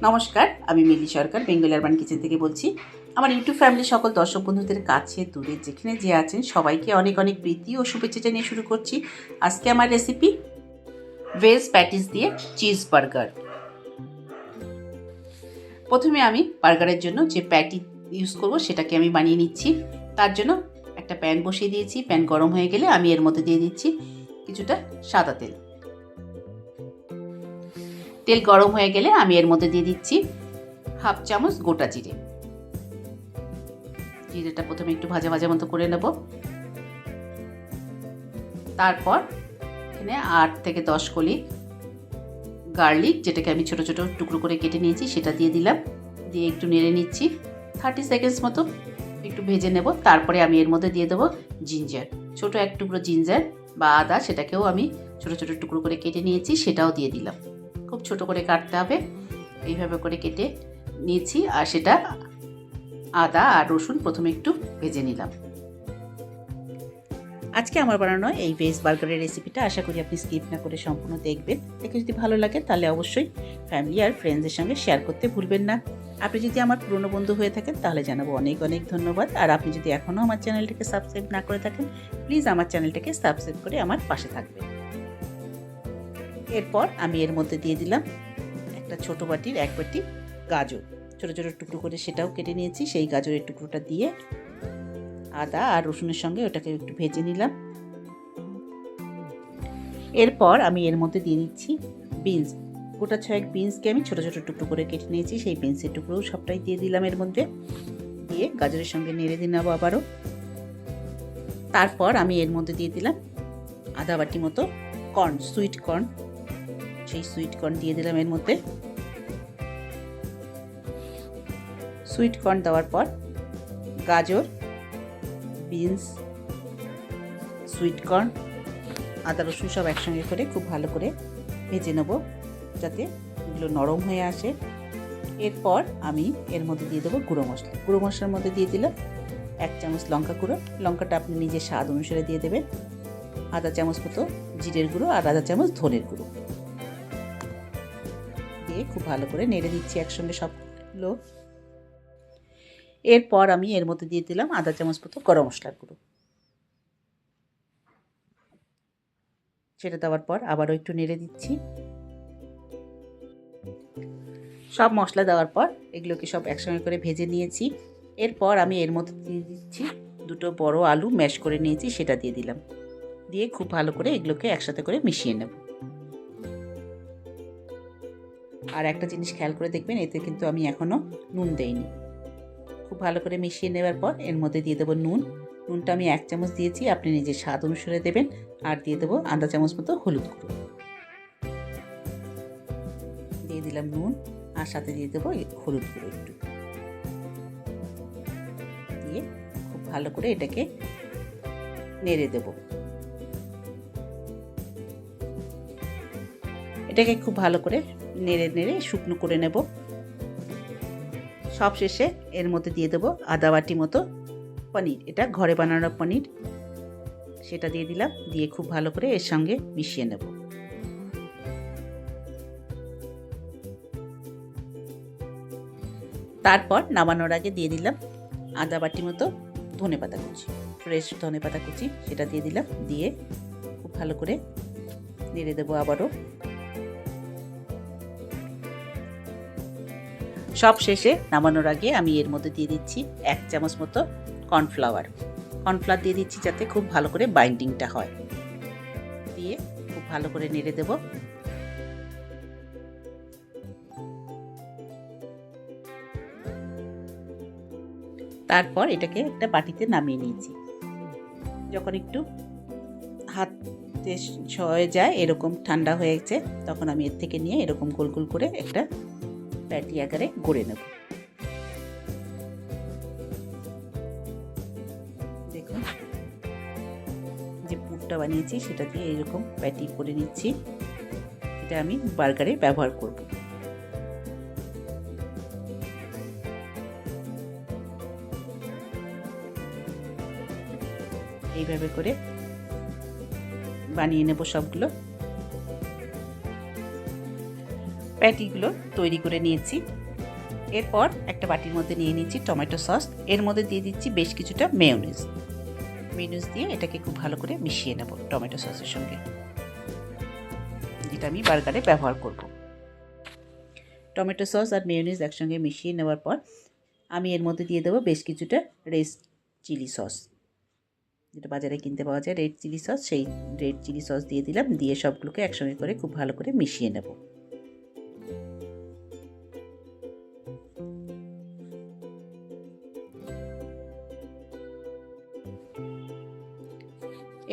নমস্কার, আমি মিলি সরকার Bengal urban kitchen থেকে বলছি। আমার ইউটিউব ফ্যামিলির সকল দর্শক বন্ধুদের কাছে দূরে যেখানে যে আছেন সবাইকে অনেক অনেক প্রীতি ও শুভেচ্ছা জানিয়ে শুরু করছি আজকে আমার রেসিপি ভেজ প্যাটিস দিয়ে চিজ বার্গার। প্রথমে আমি বার্গারের জন্য যে প্যাটি ইউজ করব সেটাকে আমি বানিয়ে নিচ্ছি। তার জন্য একটা প্যান বসিয়ে দিয়েছি। প্যান গরম হয়ে গেলে আমি এর মধ্যে দিয়ে দিচ্ছি কিছুটা সাদা তেল। তেল গরম হয়ে গেলে আমি এর মধ্যে দিয়ে দিচ্ছি হাফ চামচ গোটা জিরে। জিরেটা প্রথমে একটু ভাজা ভাজা মতো করে নেব। তারপর এখানে 8 থেকে 10 কলি গার্লিক, যেটাকে আমি ছোট ছোট টুকরো করে কেটে নিয়েছি, সেটা দিয়ে দিলাম। দিয়ে একটু নেড়ে নিচ্ছি 30 সেকেন্ডস মতো একটু ভেজে নেব। তারপরে আমি এর মধ্যে দিয়ে দেবো জিঞ্জার, ছোট এক টুকরো জিঞ্জার বা আদা, সেটাকেও আমি ছোট ছোট টুকরো করে কেটে নিয়েছি, সেটাও দিয়ে দিলাম। খুব ছোট করে কাটতে হবে, এইভাবে করে কেটে নিয়েছি। আর সেটা আদা আর রসুন প্রথমে একটু ভেজে নিলাম। আজকে আমার বানানো এই ভেজ বার্গারের রেসিপিটা আশা করি আপনি স্কিপ না করে সম্পূর্ণ দেখবেন। দেখে যদি ভালো লাগে তাহলে অবশ্যই ফ্যামিলি আর ফ্রেন্ডসদের সঙ্গে শেয়ার করতে ভুলবেন না। আপনি যদি আমার পুরনো বন্ধু হয়ে থাকেন তাহলে জানাবো অনেক অনেক ধন্যবাদ। আর আপনি যদি এখনও আমার চ্যানেলটাকে সাবস্ক্রাইব না করে থাকেন, প্লিজ আমার চ্যানেলটাকে সাবস্ক্রাইব করে আমার পাশে থাকবেন। এরপর আমি এর মধ্যে দিয়ে দিলাম একটা ছোট বাটির 1 বাটি গাজর, ছোটো ছোটো টুকরো করে সেটাও কেটে নিয়েছি। সেই গাজরের টুকরোটা দিয়ে আদা আর রসুনের সঙ্গে ওটাকে একটু ভেজে নিলাম। এরপর আমি এর মধ্যে দিয়ে দিচ্ছি বিনস, গোটা 6 বিনসকে আমি ছোটো ছোটো টুকরো করে কেটে নিয়েছি। সেই বিনসের টুকরোও সবটাই দিয়ে দিলাম এর মধ্যে। দিয়ে গাজরের সঙ্গে নেড়ে দিয়ে নেবো আবারও। তারপর আমি এর মধ্যে দিয়ে দিলাম আধা বাটি মতো কর্ন, সুইট কর্ন। সেই সুইট কর্ন দিয়ে দিলাম এর মধ্যে। সুইট কর্ন দেওয়ার পর গাজর, বিনস, সুইট কর্ন, আদা রসুন সব একসঙ্গে করে খুব ভালো করে ভেজে নেব যাতে এগুলো নরম হয়ে আসে। এরপর আমি এর মধ্যে দিয়ে দেবো গুঁড়ো মশলা। গুঁড়ো মশলার মধ্যে দিয়ে দিলাম 1 চামচ লঙ্কা গুঁড়ো, লঙ্কাটা আপনি নিজের স্বাদ অনুসারে দিয়ে দেবেন। আধা চামচ মতো জিরের গুঁড়ো আর আধা চামচ ধনের গুঁড়ো দিয়ে খুব ভালো করে নেড়ে দিচ্ছি একসঙ্গে সবগুলো। এরপর আমি এর মধ্যে দিয়ে দিলাম আধা চামচ মতো গরম মশলার গুঁড়ো। সেটা দেওয়ার পর আবারও একটু নেড়ে দিচ্ছি। সব মশলা দেওয়ার পর এগুলোকে সব একসঙ্গে করে ভেজে নিয়েছি। এরপর আমি এর মধ্যে দিয়ে দিচ্ছি 2 বড় আলু ম্যাশ করে নিয়েছি, সেটা দিয়ে দিলাম। দিয়ে খুব ভালো করে এগুলোকে একসাথে করে মিশিয়ে নেব। আর একটা জিনিস খেয়াল করে দেখবেন, এতে কিন্তু আমি এখনও নুন দেইনি। খুব ভালো করে মিশিয়ে নেওয়ার পর এর মধ্যে দিয়ে দেবো নুন। নুনটা আমি 1 চামচ দিয়েছি, আপনি নিজের স্বাদ অনুসারে দেবেন। আর দিয়ে দেবো আধা চামচ মতো হলুদ গুঁড়ো। দিয়ে দিলাম নুন আর সাথে দিয়ে দেবো হলুদ গুঁড়ো একটু। দিয়ে খুব ভালো করে এটাকে নেড়ে দেব। এটাকে খুব ভালো করে নেড়ে নেড়ে শুকনো করে নেব। সব শেষে এর মধ্যে দিয়ে দেবো আধা বাটি মতো পনির, এটা ঘরে বানানো পনির, সেটা দিয়ে দিলাম। দিয়ে খুব ভালো করে এর সঙ্গে মিশিয়ে নেব। তারপর নামানোর আগে দিয়ে দিলাম আধা বাটি মতো ধনেপাতা কুচি, ফ্রেশ ধনেপাতা কুচি, সেটা দিয়ে দিলাম। দিয়ে খুব ভালো করে নেড়ে দেবো আবারও। সব শেষে নামানোর আগে আমি এর মধ্যে দিয়ে দিচ্ছি 1 চামচ মতো কর্নফ্লাওয়ার। কর্নফ্লাওয়ার দিয়ে দিচ্ছি যাতে খুব ভালো করে বাইন্ডিংটা হয়। দিয়ে খুব ভালো করে নেড়ে দেব। তারপর এটাকে একটা বাটিতে নামিয়ে নিয়েছি। যখন একটু হাতে হয়ে যায়, এরকম ঠান্ডা হয়েছে, তখন আমি এর থেকে নিয়ে এরকম গোল গোল করে একটা প্যাটি আকারে গড়ে নেব। দেখুন যে পুরটা বানিয়েছি সেটা দিয়ে এরকম প্যাটি করে নিচ্ছি। এটা আমি বার্গারে ব্যবহার করব। এইভাবে করে বানিয়ে নেব সবগুলো। প্যাটিগুলো তৈরি করে নিয়েছি। এরপর একটা বাটির মধ্যে নিয়ে নিচ্ছি টমেটো সস, এর মধ্যে দিয়ে দিচ্ছি বেশ কিছুটা মেয়োনিজ দিয়ে এটাকে খুব ভালো করে মিশিয়ে নেব টমেটো সসের সঙ্গে, যেটা আমি বার্গারে ব্যবহার করব। টমেটো সস আর মেয়োনিজ একসঙ্গে মিশিয়ে নেওয়ার পর আমি এর মধ্যে দিয়ে দেবো বেশ কিছুটা রেড চিলি সস, যেটা বাজারে কিনতে পাওয়া যায় রেড চিলি সস, সেই রেড চিলি সস দিয়ে দিলাম। দিয়ে সবগুলোকে একসঙ্গে করে খুব ভালো করে মিশিয়ে নেব।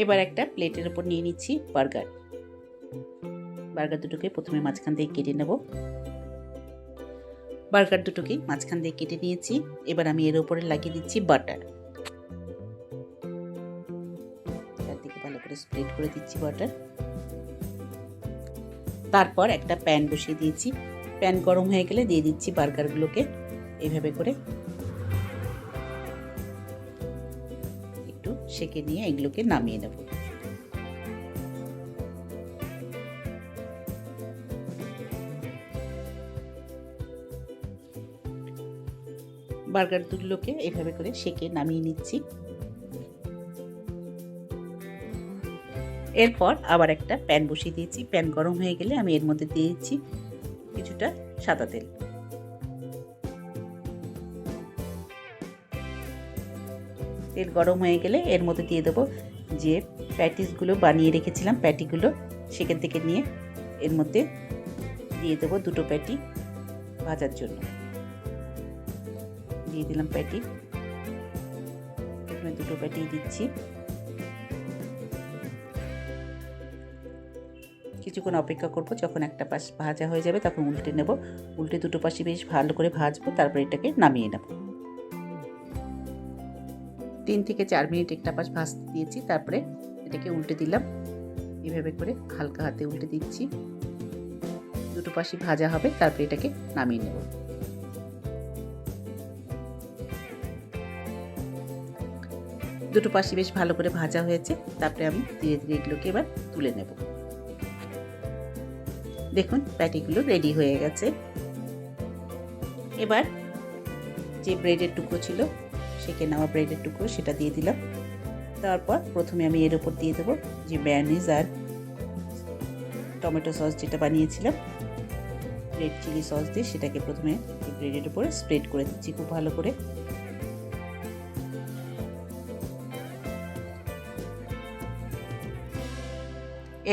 এবার একটা প্লেটের উপর নিয়ে নিচ্ছি বার্গার দুটোকে প্রথমে মাঝখান দিয়ে কেটে নেব। বার্গার দুটোকে মাঝখান দিয়ে কেটে নিয়েছি। এবার আমি এর উপরে লাগিয়ে দিচ্ছি বাটার, চারদিকে ভালো করে স্প্রেড করে দিচ্ছি বাটার। তারপর একটা প্যান বসিয়ে দিয়েছি, প্যান গরম হয়ে গেলে দিয়ে দিচ্ছি বার্গারগুলোকে এইভাবে করে একটু সেঁকে নিয়ে এগুলোকে নামিয়ে নেব। বার্গারগুলোকে এইভাবে করে সেঁকে নামিয়ে নিচ্ছি। এরপর আবার একটা প্যান বসিয়ে দিয়েছি, প্যান গরম হয়ে গেলে আমি এর মধ্যে দিয়ে দিচ্ছি কিছুটা সাদা তেল। তেল গরম হয়ে গেলে এর মধ্যে দিয়ে দেবো যে প্যাটিসগুলো বানিয়ে রেখেছিলাম, প্যাটিগুলো সেখান থেকে নিয়ে এর মধ্যে দিয়ে দেবো দুটো প্যাটি ভাজার জন্য। দিয়ে দিলাম প্যাটি, প্রথমে দুটো প্যাটি দিচ্ছি। কিছুক্ষণ অপেক্ষা করব, যখন একটা পাশ ভাজা হয়ে যাবে তখন উল্টে নেব। উল্টে দুটো পাশে বেশ ভালো করে ভাজবো, তারপর এটাকে নামিয়ে নেব। 3 থেকে 4 মিনিট একটা পাশ ভাজতে দিয়েছি, তারপরে এটাকে উল্টে দিলাম। এভাবে করে হালকা হাতে উল্টে দিচ্ছি, দুটো পাশে ভাজা হবে, তারপরে এটাকে নামিয়ে নেব। দুটো পাশে বেশ ভালো করে ভাজা হয়েছে, তারপরে আমি ধীরে ধীরে এগুলোকে এবার তুলে নেব। দেখুন প্যাটিগুলো রেডি হয়ে গেছে। এবার যে ব্রেডের টুকরো ছিল, সেকে নেওয়া ব্রেডের টুকরো, সেটা দিয়ে দিলাম। তারপর প্রথমে আমি এর উপর দিয়ে দেবো যে মেয়োনিজ আর টমেটো সস যেটা বানিয়েছিলাম রেড চিলি সস দিয়ে, সেটাকে প্রথমে ব্রেডের উপরে স্প্রেড করে দিচ্ছি খুব ভালো করে।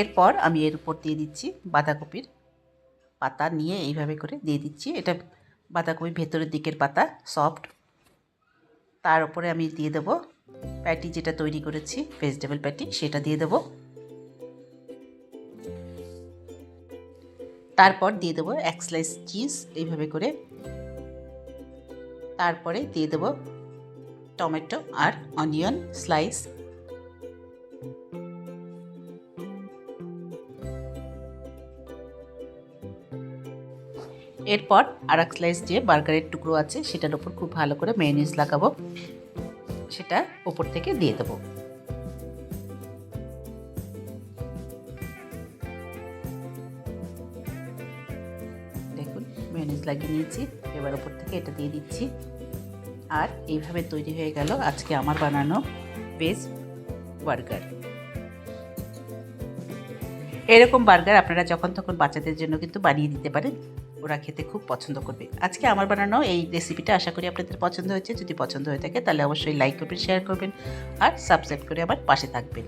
এরপর আমি এর উপর দিয়ে দিচ্ছি বাঁধাকপির পাতা, নিয়ে এইভাবে করে দিয়ে দিচ্ছি। এটা বাঁধাকপির ভেতরের দিকের পাতা, সফট। তার উপরে আমি দিয়ে দেবো প্যাটি যেটা তৈরি করেছি, ভেজিটেবল প্যাটি, সেটা দিয়ে দেবো। তারপর দিয়ে দেবো 1 স্লাইস চিজ এইভাবে করে। তারপরে দিয়ে দেবো টমেটো আর অনিয়ন স্লাইস। এরপর আর 1 স্লাইস যে বার্গারের টুকরো আছে সেটার উপর খুব ভালো করে মেয়োনিজ লাগাবো, সেটা উপর থেকে দিয়ে দেবো। দেখুন মেয়োনিজ লাগিয়ে নিয়েছি, এবার উপর থেকে এটা দিয়ে দিচ্ছি। আর এইভাবে তৈরি হয়ে গেল আজকে আমার বানানো ভেজ বার্গার। এরকম বার্গার আপনারা যখন তখন বাচ্চাদের জন্য কিন্তু বানিয়ে দিতে পারেন, ওরা খেতে খুব পছন্দ করবে। আজকে আমার বানানো এই রেসিপিটা আশা করি আপনাদের পছন্দ হয়েছে। যদি পছন্দ হয়ে থাকে তাহলে অবশ্যই লাইক করবেন, শেয়ার করবেন আর সাবস্ক্রাইব করে আমার পাশে থাকবেন।